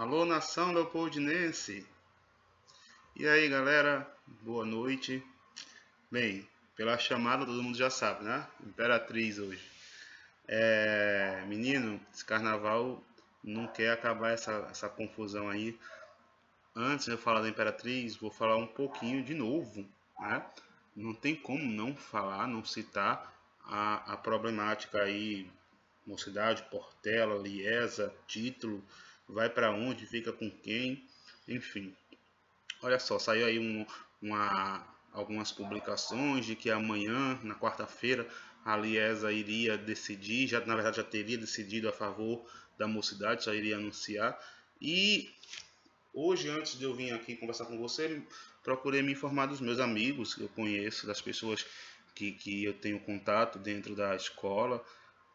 Alô, nação leopoldinense! E aí, galera? Boa noite. Bem, pela chamada todo mundo já sabe, né? Imperatriz hoje. Menino, esse carnaval não quer acabar essa confusão aí. Antes de eu falar da Imperatriz, vou falar um pouquinho de novo, né? Não tem como não falar, não citar a problemática aí, Mocidade, Portela, Liesa, título, vai para onde, fica com quem, enfim. Olha só, saiu aí algumas publicações de que amanhã, na quarta-feira, a Liesa iria decidir, já na verdade já teria decidido a favor da Mocidade, já iria anunciar. E hoje, antes de eu vir aqui conversar com você, procurei me informar dos meus amigos que eu conheço, das pessoas que eu tenho contato dentro da escola,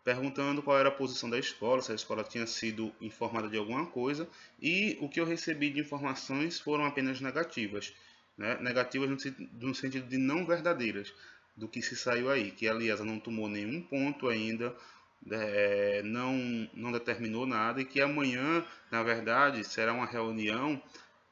perguntando qual era a posição da escola, se a escola tinha sido informada de alguma coisa, e o que eu recebi de informações foram apenas negativas, né? Negativas no sentido de não verdadeiras do que se saiu aí, que a Liesa não tomou nenhum ponto ainda, não determinou nada, e que amanhã, na verdade, será uma reunião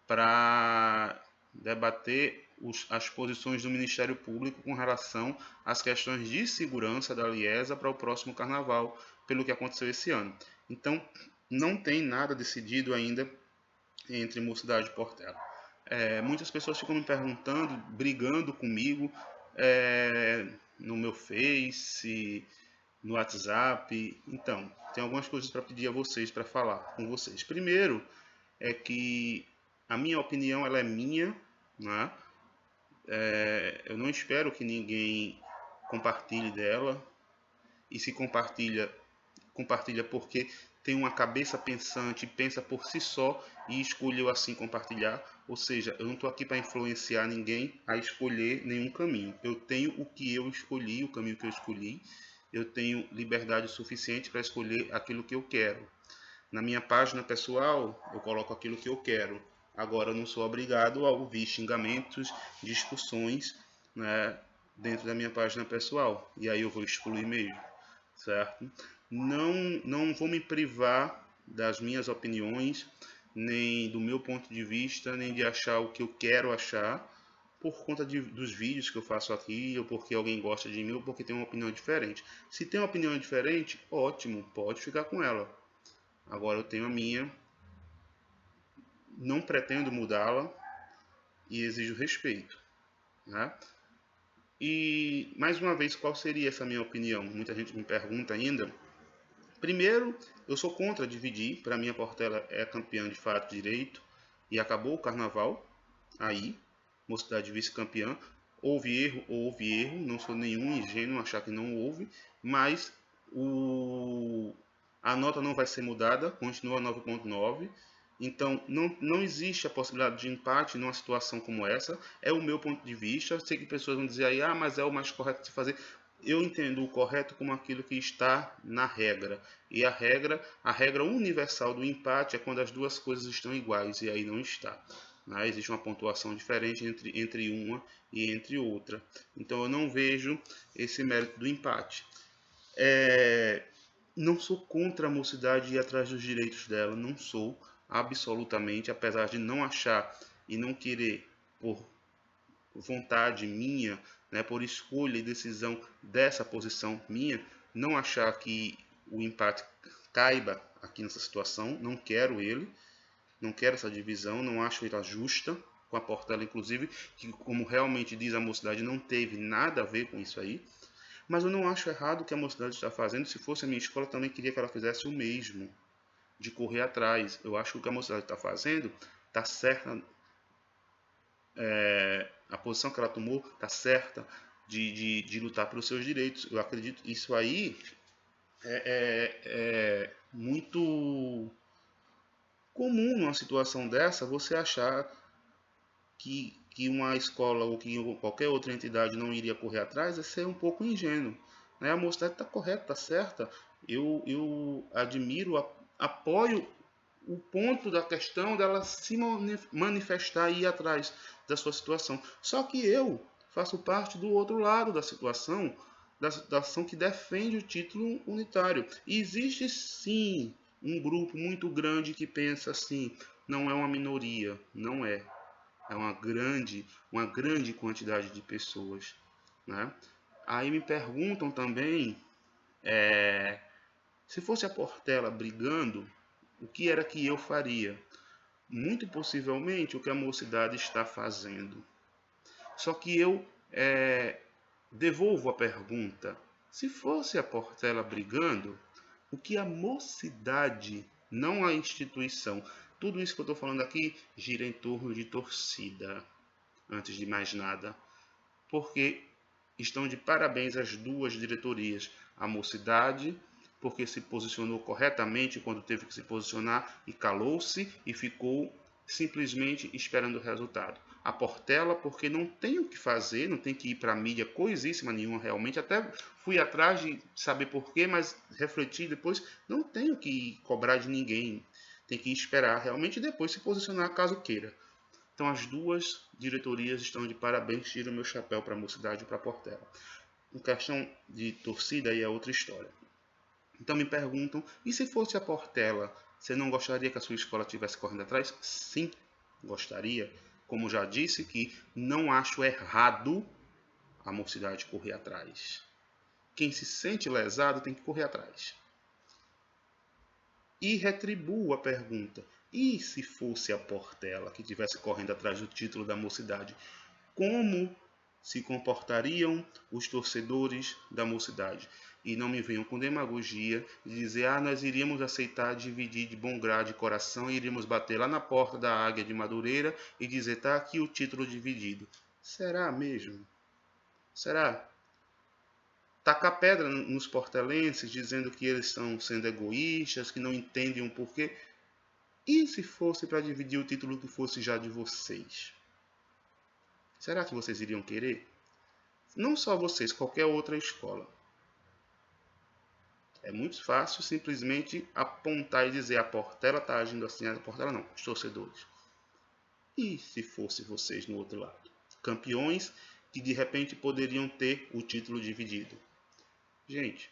para debater as posições do Ministério Público com relação às questões de segurança da Liesa para o próximo carnaval, pelo que aconteceu esse ano. Então, não tem nada decidido ainda entre Mocidade e Portela. Muitas pessoas ficam me perguntando, brigando comigo no meu Face, no WhatsApp. Então, tem algumas coisas para pedir a vocês, para falar com vocês. Primeiro, é que a minha opinião ela é minha, né? Eu não espero que ninguém compartilhe dela, e se compartilha, compartilha porque tem uma cabeça pensante, pensa por si só e escolheu assim compartilhar. Ou seja, eu não estou aqui para influenciar ninguém a escolher nenhum caminho. Eu tenho o que eu escolhi, o caminho que eu escolhi. Eu tenho liberdade suficiente para escolher aquilo que eu quero. Na minha página pessoal, eu coloco aquilo que eu quero. Agora, eu não sou obrigado a ouvir xingamentos, discussões, né, dentro da minha página pessoal. E aí eu vou excluir mesmo, certo? Não vou me privar das minhas opiniões, nem do meu ponto de vista, nem de achar o que eu quero achar, por conta dos vídeos que eu faço aqui, ou porque alguém gosta de mim, ou porque tem uma opinião diferente. Se tem uma opinião diferente, ótimo, pode ficar com ela. Agora eu tenho a minha, não pretendo mudá-la e exijo respeito, né? E mais uma vez, qual seria essa minha opinião? Muita gente me pergunta ainda. Primeiro, eu sou contra dividir. Para mim, a Portela é campeã de fato direito e acabou o carnaval. Aí, Mocidade vice-campeã. Houve erro. Não sou nenhum ingênuo achar que não houve, mas a nota não vai ser mudada, continua 9,9. Então, não existe a possibilidade de empate numa situação como essa. É o meu ponto de vista. Eu sei que pessoas vão dizer aí, mas é o mais correto de se fazer. Eu entendo o correto como aquilo que está na regra. E a regra universal do empate é quando as duas coisas estão iguais, e aí não está. Existe uma pontuação diferente entre uma e entre outra. Então eu não vejo esse mérito do empate. Não sou contra a Mocidade ir atrás dos direitos dela, não sou, absolutamente, apesar de não achar e não querer, por vontade minha, né, por escolha e decisão dessa posição minha, não achar que o empate caiba aqui nessa situação, não quero ele, não quero essa divisão, não acho ela justa com a Portela, inclusive, que como realmente diz a Mocidade, não teve nada a ver com isso aí. Mas eu não acho errado o que a Mocidade está fazendo. Se fosse a minha escola, também queria que ela fizesse o mesmo, de correr atrás. Eu acho que o que a Mocidade está fazendo está certa, a posição que ela tomou está certa de lutar pelos seus direitos. Eu acredito que isso aí é muito comum numa situação dessa, você achar que uma escola ou que qualquer outra entidade não iria correr atrás é ser um pouco ingênuo. Né? A mocidade está correta, está certa. Eu admiro, apoio o ponto da questão dela se manifestar e ir atrás da sua situação. Só que eu faço parte do outro lado da situação, da situação que defende o título unitário. E existe sim um grupo muito grande que pensa assim, não é uma minoria, não é. É uma grande quantidade de pessoas, né? Aí me perguntam também, se fosse a Portela brigando, o que era que eu faria? Muito possivelmente o que a mocidade está fazendo. Só que eu devolvo a pergunta. Se fosse a Portela brigando, o que a mocidade, não a instituição, tudo isso que eu estou falando aqui gira em torno de torcida, antes de mais nada. Porque estão de parabéns as duas diretorias. A mocidade, porque se posicionou corretamente quando teve que se posicionar e calou-se e ficou simplesmente esperando o resultado. A Portela, porque não tem o que fazer, não tem que ir para a mídia coisíssima nenhuma realmente. Até fui atrás de saber porquê, mas refleti depois, não tenho que cobrar de ninguém. Tem que esperar realmente e depois se posicionar caso queira. Então as duas diretorias estão de parabéns, tiro o meu chapéu para a mocidade e para a Portela. Em questão de torcida aí é outra história. Então me perguntam, e se fosse a Portela, você não gostaria que a sua escola estivesse correndo atrás? Sim, gostaria. Como já disse que não acho errado a mocidade correr atrás. Quem se sente lesado tem que correr atrás. E retribuo a pergunta, e se fosse a Portela que estivesse correndo atrás do título da mocidade? Como se comportariam os torcedores da mocidade? E não me venham com demagogia de dizer, nós iríamos aceitar dividir de bom grado de coração e iríamos bater lá na porta da Águia de Madureira e dizer, tá aqui o título dividido. Será mesmo? Será? Tacar pedra nos portelenses, dizendo que eles estão sendo egoístas, que não entendem o porquê. E se fosse para dividir o título que fosse já de vocês? Será que vocês iriam querer? Não só vocês, qualquer outra escola. É muito fácil simplesmente apontar e dizer a Portela está agindo assim, a Portela não, os torcedores. E se fosse vocês no outro lado? Campeões que de repente poderiam ter o título dividido. Gente,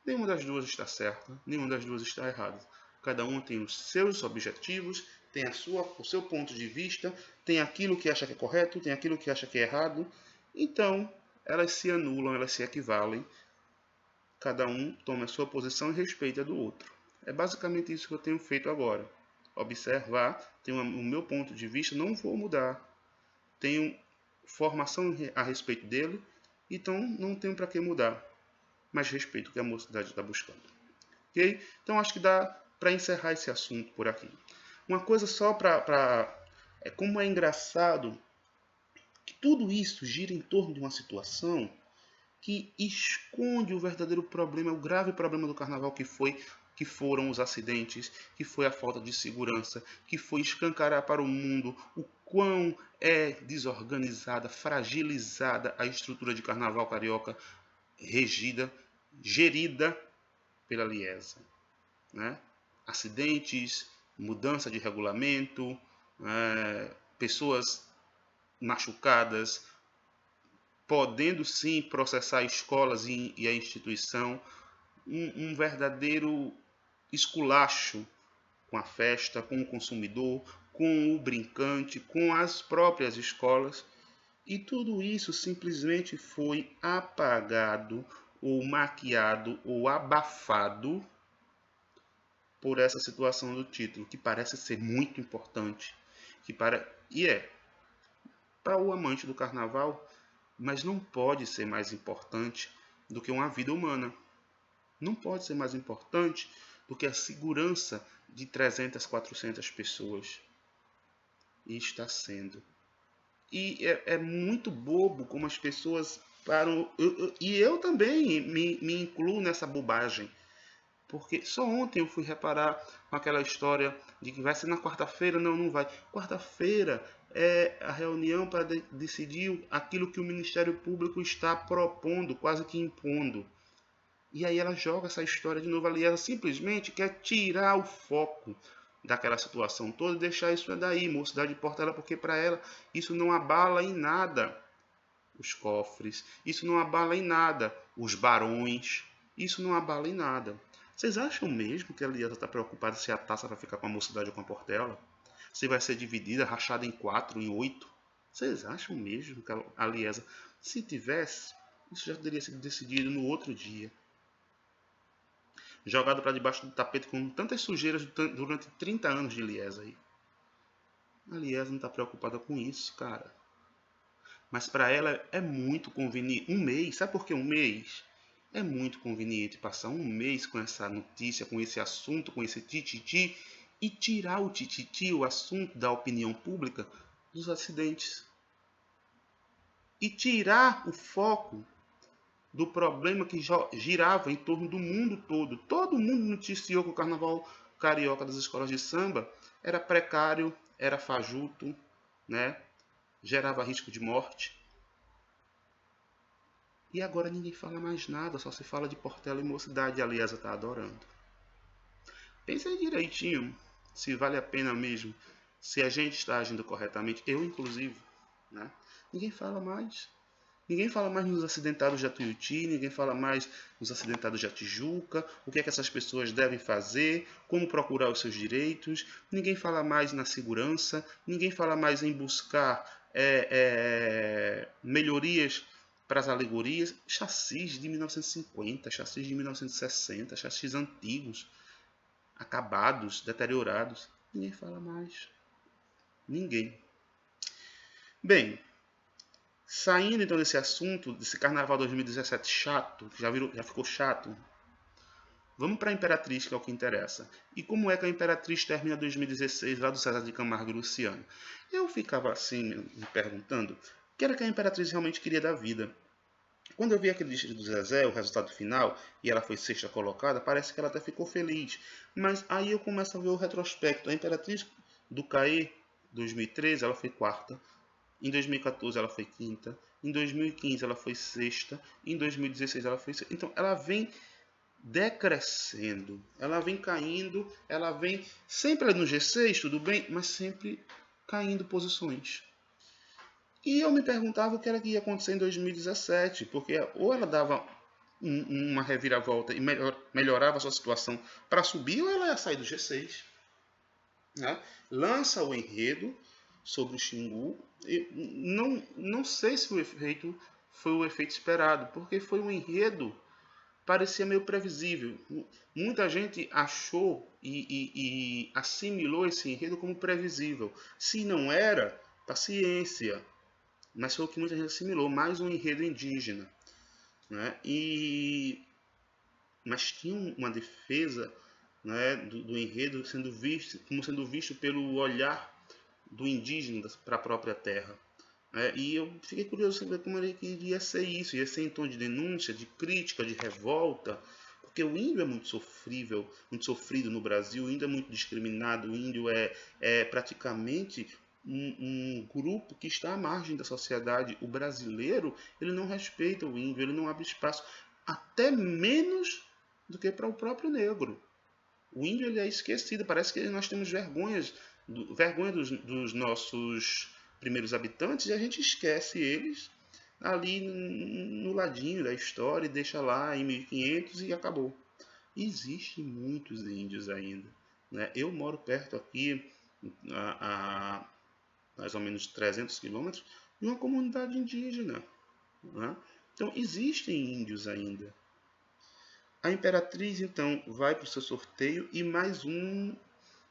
nenhuma das duas está certa, nenhuma das duas está errada. Cada um tem os seus objetivos, tem o seu ponto de vista, tem aquilo que acha que é correto, tem aquilo que acha que é errado. Então, elas se anulam, elas se equivalem. Cada um toma a sua posição e respeita a do outro. É basicamente isso que eu tenho feito agora. Observar, tenho o meu ponto de vista, não vou mudar. Tenho formação a respeito dele, então não tenho para que mudar. Mas respeito o que a mocidade está buscando. Ok? Então acho que dá para encerrar esse assunto por aqui. Uma coisa só para... como é engraçado que tudo isso gira em torno de uma situação que esconde o verdadeiro problema, o grave problema do carnaval que foram os acidentes, que foi a falta de segurança, que foi escancarar para o mundo o quão é desorganizada, fragilizada a estrutura de carnaval carioca gerida pela Liesa, né? Acidentes, mudança de regulamento, pessoas machucadas, podendo sim processar escolas e a instituição, um verdadeiro esculacho com a festa, com o consumidor, com o brincante, com as próprias escolas. E tudo isso simplesmente foi apagado, ou maquiado, ou abafado por essa situação do título, que parece ser muito importante. E é, para o amante do carnaval, mas não pode ser mais importante do que uma vida humana. Não pode ser mais importante do que a segurança de 300, 400 pessoas. E está sendo. E é muito bobo como as pessoas param. E eu também me incluo nessa bobagem. Porque só ontem eu fui reparar com aquela história de que vai ser na quarta-feira. Não, não vai. Quarta-feira é a reunião para decidir aquilo que o Ministério Público está propondo, quase que impondo. E aí ela joga essa história de novo ali. Ela simplesmente quer tirar o foco daquela situação toda e deixar isso daí, mocidade de Portela, porque para ela isso não abala em nada os cofres, isso não abala em nada os barões, isso não abala em nada. Vocês acham mesmo que a Liesa está preocupada se a taça vai ficar com a Mocidade ou com a Portela? Se vai ser dividida, rachada em 4, em 8? Vocês acham mesmo que a Liesa, se tivesse, isso já teria sido decidido no outro dia? Jogado para debaixo do tapete com tantas sujeiras durante 30 anos de Liesa aí. A Liesa não está preocupada com isso, cara. Mas para ela é muito conveniente. Um mês, sabe por que um mês? É muito conveniente passar um mês com essa notícia, com esse assunto, com esse tititi e tirar o tititi, o assunto da opinião pública, dos acidentes. E tirar o foco do problema que girava em torno do mundo todo. Todo mundo noticiou que o carnaval carioca das escolas de samba era precário, era fajuto, né? Gerava risco de morte. E agora ninguém fala mais nada, só se fala de Portela e Mocidade, e a Liesa está adorando. Pensa aí direitinho se vale a pena mesmo, se a gente está agindo corretamente, eu inclusive, né? Ninguém fala mais. Ninguém fala mais nos acidentados de Atuiuti, ninguém fala mais nos acidentados de Tijuca, o que é que essas pessoas devem fazer, como procurar os seus direitos, ninguém fala mais na segurança, ninguém fala mais em buscar melhorias para as alegorias, chassis de 1950, chassis de 1960, chassis antigos, acabados, deteriorados. Ninguém fala mais. Ninguém. Bem, saindo então desse assunto, desse Carnaval 2017 chato, que já ficou chato, vamos para a Imperatriz, que é o que interessa. E como é que a Imperatriz termina 2016 lá do César de Camargo e Luciano? Eu ficava assim, me perguntando, o que era que a Imperatriz realmente queria da vida? Quando eu vi aquele disco do Zezé, o resultado final, e ela foi sexta colocada, parece que ela até ficou feliz. Mas aí eu começo a ver o retrospecto. A Imperatriz do CAE 2013, ela foi quarta. Em 2014 ela foi quinta. Em 2015 ela foi sexta. Em 2016 ela foi sexta. Então ela vem decrescendo. Ela vem caindo. Ela vem sempre no G6, tudo bem, mas sempre caindo posições. E eu me perguntava o que era que ia acontecer em 2017, porque ou ela dava uma reviravolta e melhorava a sua situação para subir, ou ela ia sair do G6. Né? Lança o enredo sobre o Xingu. E não sei se o efeito foi o efeito esperado, porque foi um enredo, parecia meio previsível. Muita gente achou e assimilou esse enredo como previsível. Se não era, paciência. Mas foi o que muita gente assimilou, mais um enredo indígena. Né? Mas tinha uma defesa, né, do enredo sendo visto pelo olhar do indígena para a própria terra. E eu fiquei curioso saber como ele iria ser isso. Ia ser em tom de denúncia, de crítica, de revolta. Porque o índio é muito sofrível, muito sofrido no Brasil, o índio é muito discriminado, o índio é praticamente um grupo que está à margem da sociedade. O brasileiro, ele não respeita o índio, ele não abre espaço, até menos do que para o próprio negro. O índio ele é esquecido, parece que nós temos vergonha dos nossos primeiros habitantes e a gente esquece eles ali no ladinho da história e deixa lá em 1500 e acabou. Existem muitos índios ainda. Né? Eu moro perto aqui, a mais ou menos 300 quilômetros, de uma comunidade indígena. Né? Então existem índios ainda. A Imperatriz, então, vai para o seu sorteio e mais um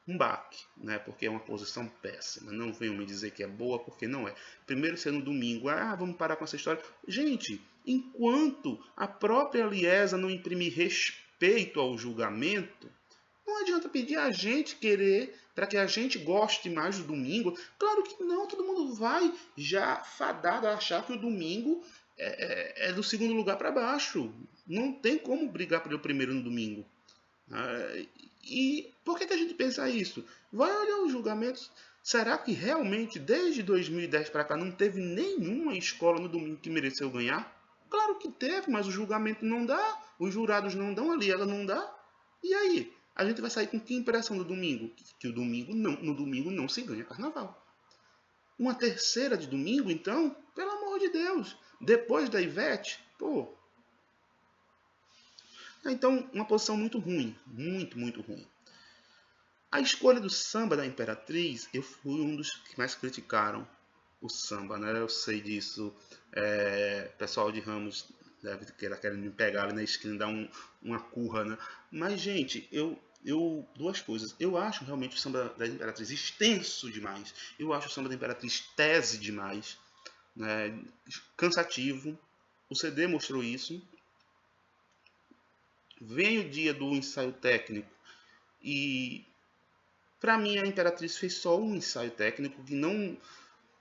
baque, né? Porque é uma posição péssima. Não venham me dizer que é boa, porque não é. Primeiro ser no domingo, vamos parar com essa história. Gente, enquanto a própria Liesa não imprimir respeito ao julgamento, não adianta pedir a gente querer para que a gente goste mais do domingo. Claro que não, todo mundo vai já fadado a achar que o domingo é do segundo lugar para baixo. Não tem como brigar pelo primeiro no domingo. E por que a gente pensa isso? Vai olhar os julgamentos. Será que realmente desde 2010 para cá não teve nenhuma escola no domingo que mereceu ganhar? Claro que teve, mas o julgamento não dá, os jurados não dão, ali ela não dá. E aí? A gente vai sair com que impressão do domingo? Que o domingo não, no domingo não se ganha carnaval. Uma terceira de domingo, então? Pelo amor de Deus. Depois da Ivete, pô. Então, uma posição muito ruim, muito ruim. A escolha do samba da Imperatriz, eu fui um dos que mais criticaram o samba, né? Eu sei disso. Pessoal de Ramos deve querendo me pegar ali na esquina, dar uma curra, né? Mas, gente, duas coisas. Eu acho realmente o samba da Imperatriz extenso demais. Eu acho o samba da Imperatriz tese demais, né? Cansativo. O CD mostrou isso. Vem o dia do ensaio técnico e para mim a Imperatriz fez só um ensaio técnico que não,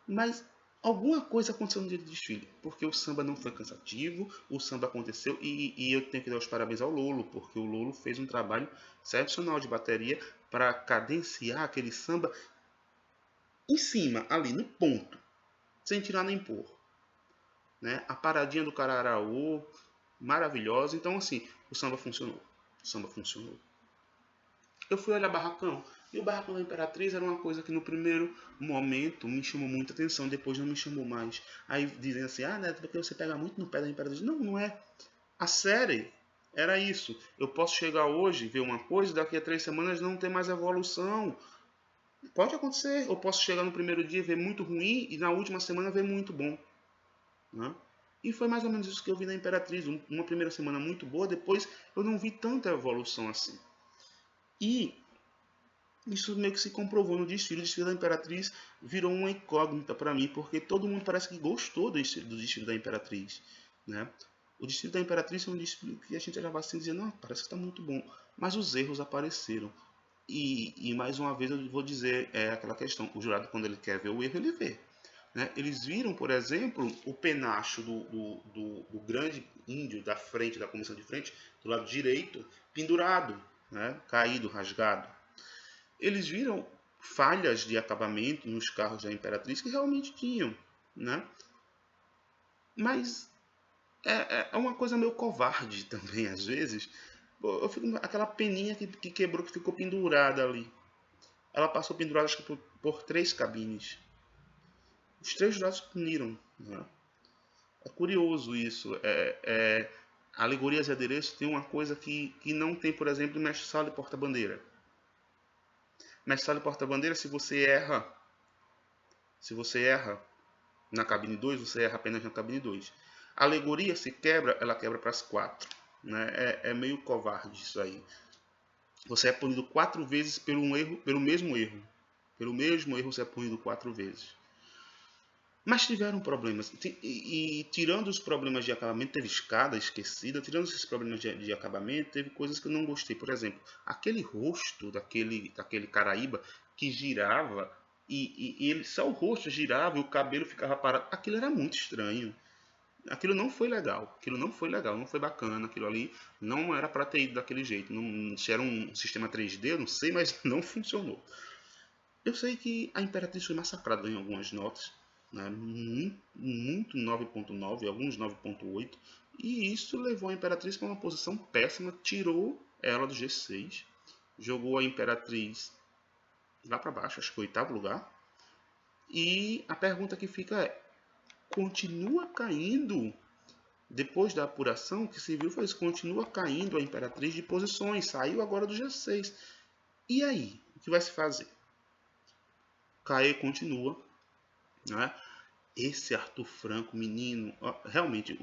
mas alguma coisa aconteceu no dia do desfile, porque o samba não foi cansativo, o samba aconteceu e eu tenho que dar os parabéns ao Lolo, porque o Lolo fez um trabalho excepcional de bateria para cadenciar aquele samba em cima, ali no ponto, sem tirar nem pôr, né? A paradinha do Cararaú, maravilhosa. Então assim, o samba funcionou. O samba funcionou. Eu fui olhar Barracão. E o Barracão da Imperatriz era uma coisa que no primeiro momento me chamou muita atenção, depois não me chamou mais. Aí dizem assim, Neto, porque você pega muito no pé da Imperatriz. Não, não é. A série era isso. Eu posso chegar hoje, ver uma coisa, daqui a 3 semanas não ter mais evolução. Pode acontecer. Eu posso chegar no primeiro dia e ver muito ruim e na última semana ver muito bom. Né? E foi mais ou menos isso que eu vi na Imperatriz. Uma primeira semana muito boa, depois eu não vi tanta evolução assim. E isso meio que se comprovou no desfile. O desfile da Imperatriz virou uma incógnita para mim, porque todo mundo parece que gostou do desfile da Imperatriz, né? O desfile da Imperatriz é um desfile que a gente olhava assim e dizia, não, parece que está muito bom. Mas os erros apareceram. E mais uma vez eu vou dizer aquela questão, o jurado quando ele quer ver o erro, ele vê. Né? Eles viram, por exemplo, o penacho do grande índio da frente, da comissão de frente, do lado direito, pendurado, né? Caído, rasgado. Eles viram falhas de acabamento nos carros da Imperatriz que realmente tinham, né? Mas é uma coisa meio covarde também, às vezes. Eu fico aquela peninha que quebrou, que ficou pendurada ali. Ela passou pendurada, acho que por 3 cabines. Os 3 lados puniram, né? É curioso isso. Alegorias e adereços tem uma coisa que não tem, por exemplo, no mestre sala e porta-bandeira. Mestre sala e porta-bandeira, se você erra na cabine 2, você erra apenas na cabine 2. A alegoria, se quebra, ela quebra para as 4. Né? É meio covarde isso aí. Você é punido 4 vezes pelo mesmo erro. Pelo mesmo erro você é punido 4 vezes. Mas tiveram problemas. E tirando os problemas de acabamento, teve escada esquecida. Tirando esses problemas de acabamento, teve coisas que eu não gostei. Por exemplo, aquele rosto daquele Caraíba que girava e ele só o rosto girava e o cabelo ficava parado. Aquilo era muito estranho. Aquilo não foi legal. Aquilo não foi legal, não foi bacana. Aquilo ali não era para ter ido daquele jeito. Não, se era um sistema 3D, eu não sei, mas não funcionou. Eu sei que a Imperatriz foi massacrada em algumas notas, né? Muito 9.9, alguns 9.8, e isso levou a Imperatriz para uma posição péssima, tirou ela do G6, jogou a Imperatriz lá para baixo, acho que foi 8º lugar. E a pergunta que fica é: continua caindo? Depois da apuração, o que se viu foi isso: continua caindo a Imperatriz de posições, saiu agora do G6. E aí? O que vai se fazer? Cair continua, né? Esse Arthur Franco, menino, realmente,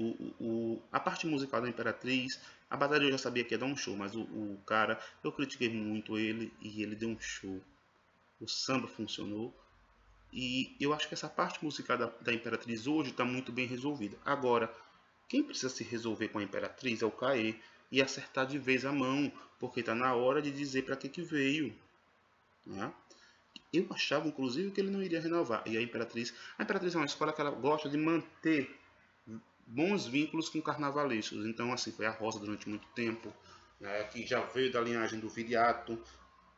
a parte musical da Imperatriz, a bateria eu já sabia que ia dar um show, mas o cara, eu critiquei muito ele e ele deu um show. O samba funcionou e eu acho que essa parte musical da Imperatriz hoje está muito bem resolvida. Agora, quem precisa se resolver com a Imperatriz é o Caê e acertar de vez a mão, porque está na hora de dizer para que veio, né? Eu achava, inclusive, que ele não iria renovar. E a Imperatriz é uma escola que ela gosta de manter bons vínculos com carnavalescos. Então, assim, foi a Rosa durante muito tempo, né, que já veio da linhagem do Viriato,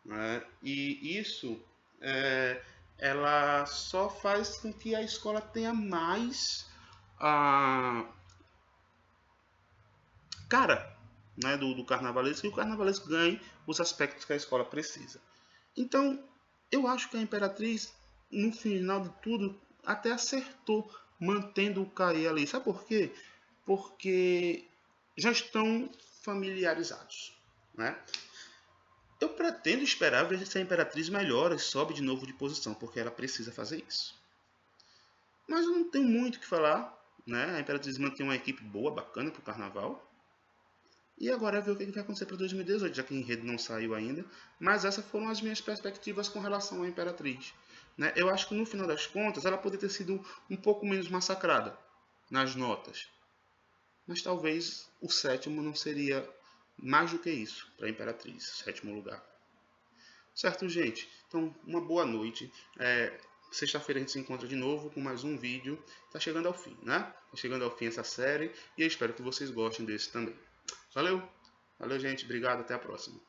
né, e isso ela só faz com que a escola tenha mais a cara, né, do carnavalesco, e o carnavalesco ganhe os aspectos que a escola precisa. Então, eu acho que a Imperatriz, no final de tudo, até acertou mantendo o Caê ali. Sabe por quê? Porque já estão familiarizados, né? Eu pretendo esperar ver se a Imperatriz melhora e sobe de novo de posição, porque ela precisa fazer isso. Mas eu não tenho muito o que falar, né? A Imperatriz mantém uma equipe boa, bacana para o Carnaval. E agora é ver o que vai acontecer para 2018, já que o enredo não saiu ainda. Mas essas foram as minhas perspectivas com relação à Imperatriz. Né? Eu acho que no final das contas ela poderia ter sido um pouco menos massacrada nas notas. Mas talvez o sétimo não seria mais do que isso para a Imperatriz, sétimo lugar. Certo, gente? Então, uma boa noite. Sexta-feira a gente se encontra de novo com mais um vídeo. Tá chegando ao fim, né? Tá chegando ao fim essa série e eu espero que vocês gostem desse também. Valeu! Valeu, gente. Obrigado. Até a próxima.